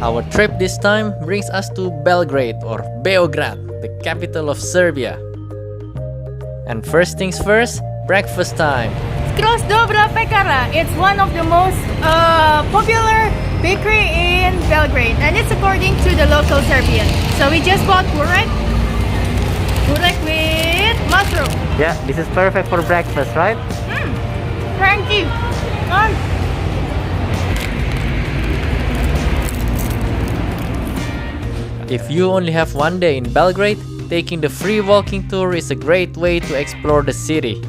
Our trip this time brings us to Belgrade or Beograd, the capital of Serbia. And first things first, breakfast time. Skroz Dobra Pekara. It's one of the most popular bakery in Belgrade, and it's according to the local Serbian. So we just bought Burek with mushroom. Yeah, this is perfect for breakfast, right? Crunchy. If you only have one day in Belgrade, taking the free walking tour is a great way to explore the city.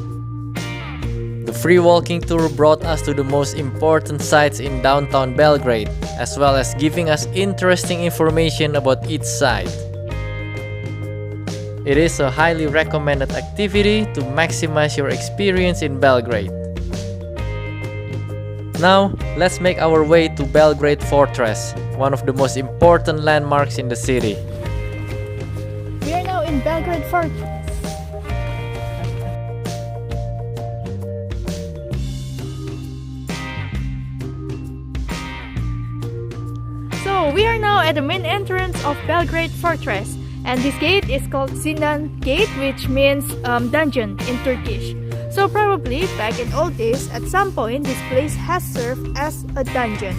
The free walking tour brought us to the most important sites in downtown Belgrade, as well as giving us interesting information about each site. It is a highly recommended activity to maximize your experience in Belgrade. Now, let's make our way to Belgrade Fortress, one of the most important landmarks in the city. We are now in Belgrade Fortress. So we are now at the main entrance of Belgrade Fortress, and this gate is called Zindan Gate, which means dungeon in Turkish. So probably back in old days, at some point this place has served as a dungeon.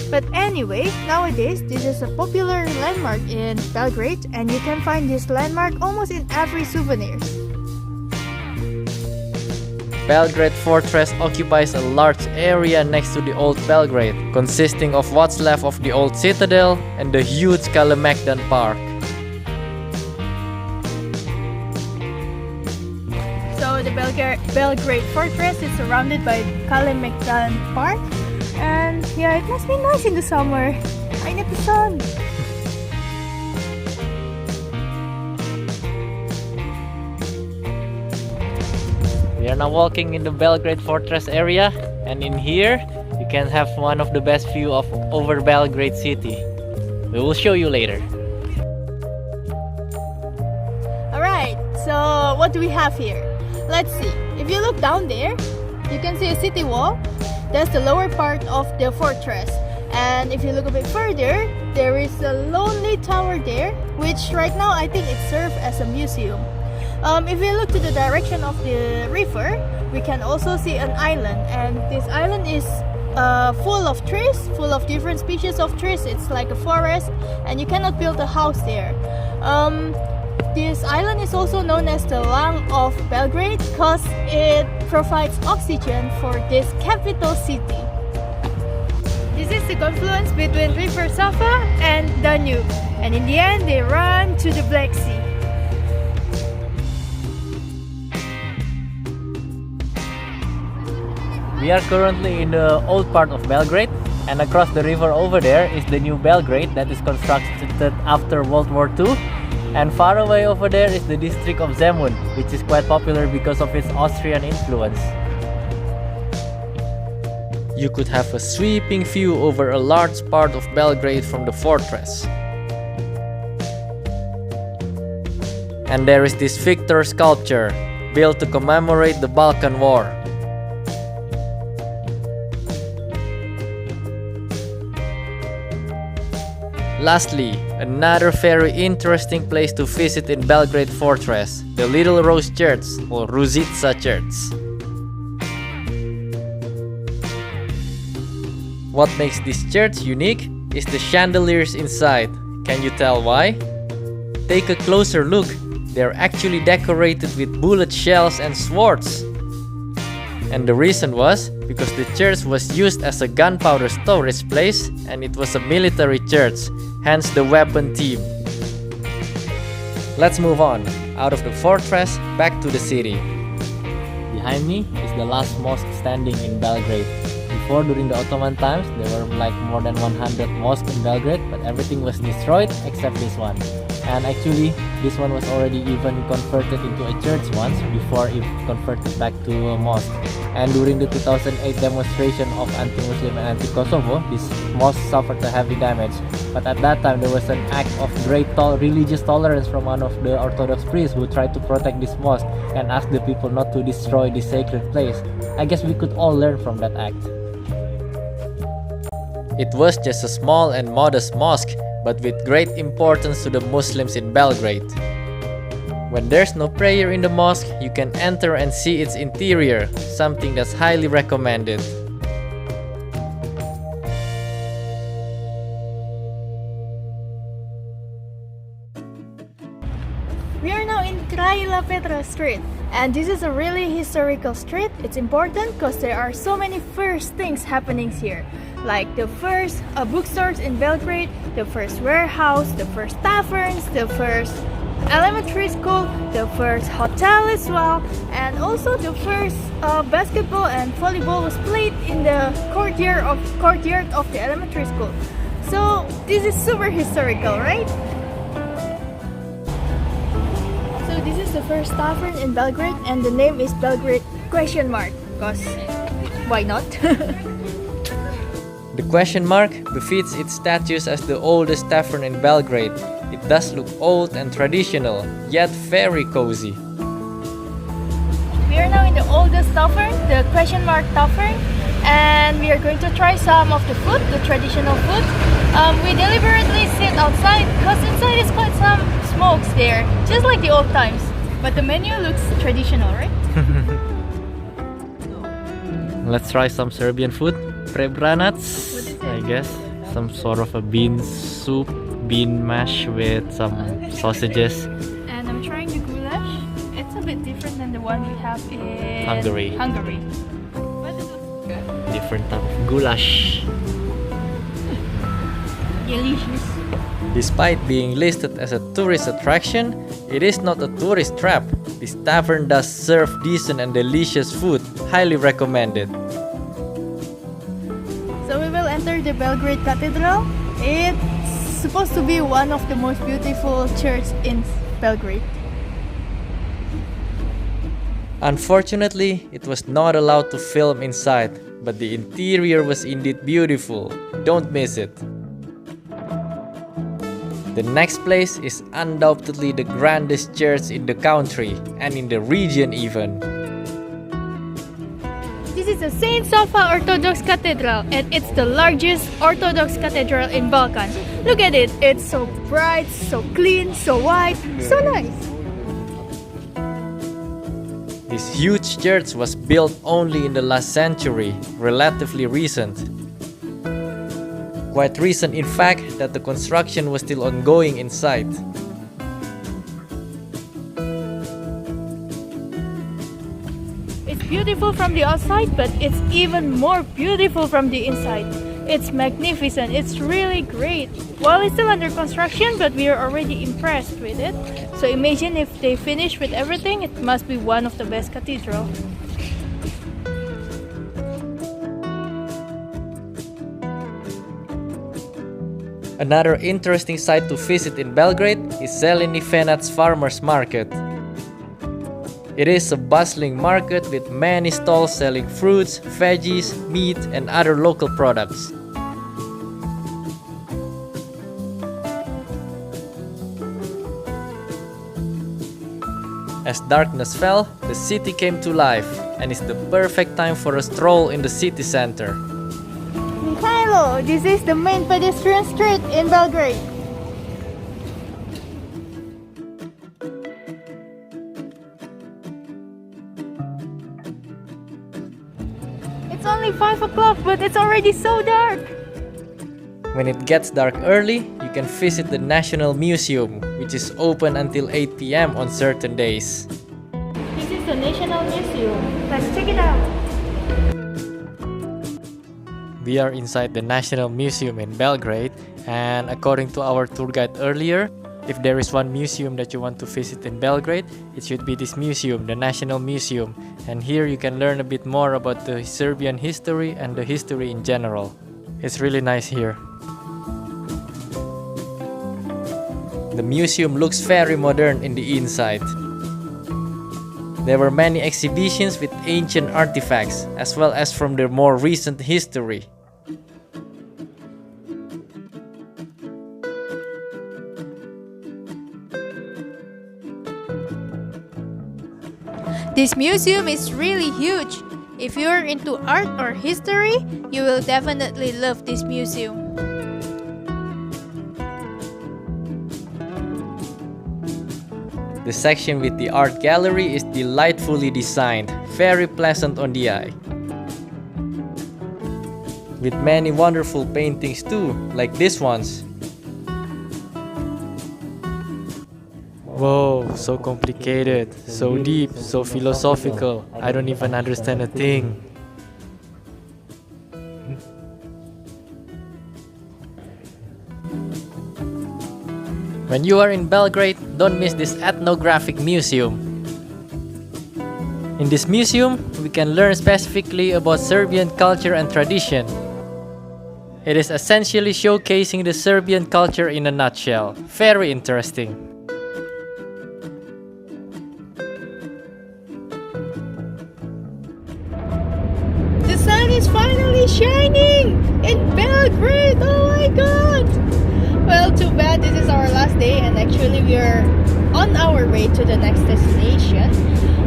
But anyway, nowadays this is a popular landmark in Belgrade, and you can find this landmark almost in every souvenirs. Belgrade Fortress occupies a large area next to the old Belgrade, consisting of what's left of the old citadel and the huge Kalemegdan Park. So the Belgrade Fortress is surrounded by Kalemegdan Park, and yeah, it must be nice in the summer. Ay, the sun. We are now walking in the Belgrade Fortress area, and in here you can have one of the best view of over Belgrade city. We will show you later. Alright, so what do we have here? Let's see. If you look down there, you can see a city wall. That's the lower part of the fortress. And if you look a bit further, there is a lonely tower there, which right now I think it serves as a museum. If we look to the direction of the river, we can also see an island, and this island is full of trees, full of different species of trees. It's like a forest, and you cannot build a house there. This island is also known as the lung of Belgrade because it provides oxygen for this capital city. This is the confluence between River Sava and Danube, and in the end they run to the Black Sea. We are currently in the old part of Belgrade, and across the river over there is the new Belgrade that is constructed after World War II. And far away over there is the district of Zemun, which is quite popular because of its Austrian influence. You could have a sweeping view over a large part of Belgrade from the fortress. And there is this Victor sculpture, built to commemorate the Balkan War. Lastly, another very interesting place to visit in Belgrade Fortress, the Little Rose Church or Ružica Church. What makes this church unique is the chandeliers inside. Can you tell why? Take a closer look. They're actually decorated with bullet shells and swords. And the reason was because the church was used as a gunpowder storage place, and it was a military church, hence the weapon theme. Let's move on, out of the fortress, back to the city. Behind me is the last mosque standing in Belgrade. Before, during the Ottoman times, there were like more than 100 mosques in Belgrade, but everything was destroyed except this one. And actually, this one was already even converted into a church once before it converted back to a mosque. And during the 2008 demonstration of anti-Muslim and anti-Kosovo, this mosque suffered a heavy damage. But at that time, there was an act of great religious tolerance from one of the Orthodox priests who tried to protect this mosque and asked the people not to destroy this sacred place. I guess we could all learn from that act. It was just a small and modest mosque, but with great importance to the Muslims in Belgrade. When there's no prayer in the mosque, you can enter and see its interior, something that's highly recommended. We are now in Kraila Petra Street, and this is a really historical street. It's important because there are so many first things happening here, like the first bookstores in Belgrade, the first warehouse, the first taverns, the first elementary school, the first hotel as well, and also the first basketball and volleyball was played in the courtyard of the elementary school. So this is super historical, right? So this is the first tavern in Belgrade, and the name is Belgrade ? Because why not? The question mark befits its status as the oldest tavern in Belgrade. It does look old and traditional, yet very cozy. We are now in the oldest tavern, the ? Tavern, and we are going to try some of the food, the traditional food. We deliberately sit outside because inside is quite some smokes there, just like the old times. But the menu looks traditional, right? Let's try some Serbian food. Prebranats, What is it? I guess. Some sort of a bean soup, bean mash with some sausages. And I'm trying the goulash. It's a bit different than the one we have in Hungary. But it looks good. Different type of goulash. Delicious. Despite being listed as a tourist attraction, it is not a tourist trap. This tavern does serve decent and delicious food, highly recommended. So we will enter the Belgrade Cathedral. It's supposed to be one of the most beautiful churches in Belgrade. Unfortunately, it was not allowed to film inside, but the interior was indeed beautiful. Don't miss it. The next place is undoubtedly the grandest church in the country, and in the region even. This is the Saint Sava Orthodox Cathedral, and it's the largest Orthodox cathedral in Balkans. Look at it, it's so bright, so clean, so white, so nice. This huge church was built only in the last century, relatively recent. Quite recent in fact that the construction was still ongoing inside. It's beautiful from the outside, but it's even more beautiful from the inside. It's magnificent, it's really great. Well, it's still under construction, but we are already impressed with it. So imagine if they finish with everything, it must be one of the best cathedrals. Another interesting site to visit in Belgrade is Zeleni Venac's Farmers Market. It is a bustling market with many stalls selling fruits, veggies, meat, and other local products. As darkness fell, the city came to life, and it's the perfect time for a stroll in the city center. Mikhailo, this is the main pedestrian street in Belgrade. It's only 5 o'clock, but it's already so dark. When it gets dark early, you can visit the National Museum, which is open until 8 p.m. on certain days. This is the National Museum. Let's check it out. We are inside the National Museum in Belgrade, and according to our tour guide earlier, if there is one museum that you want to visit in Belgrade, it should be this museum, the National Museum. And here you can learn a bit more about the Serbian history and the history in general. It's really nice here. The museum looks very modern in the inside. There were many exhibitions with ancient artifacts, as well as from their more recent history. This museum is really huge. If you're into art or history, you will definitely love this museum. The section with the art gallery is delightfully designed, very pleasant on the eye. With many wonderful paintings too, like these ones. Whoa, so complicated, so deep, so philosophical. I don't even understand a thing. When you are in Belgrade, don't miss this Ethnographic Museum. In this museum, we can learn specifically about Serbian culture and tradition. It is essentially showcasing the Serbian culture in a nutshell. Very interesting. The sun is finally shining in Belgrade! Oh my god! Well, too bad this is our last day and actually we are on our way to the next destination.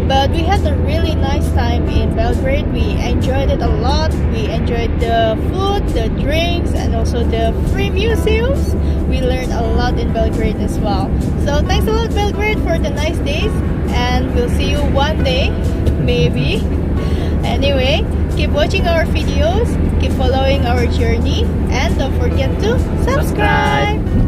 But we had a really nice time in Belgrade. We enjoyed it a lot. We enjoyed the food, the drinks, and also the free museums. We learned a lot in Belgrade as well. So thanks a lot, Belgrade, for the nice days. And we'll see you one day, maybe. Anyway, keep watching our videos, keep following our journey, and don't forget to subscribe!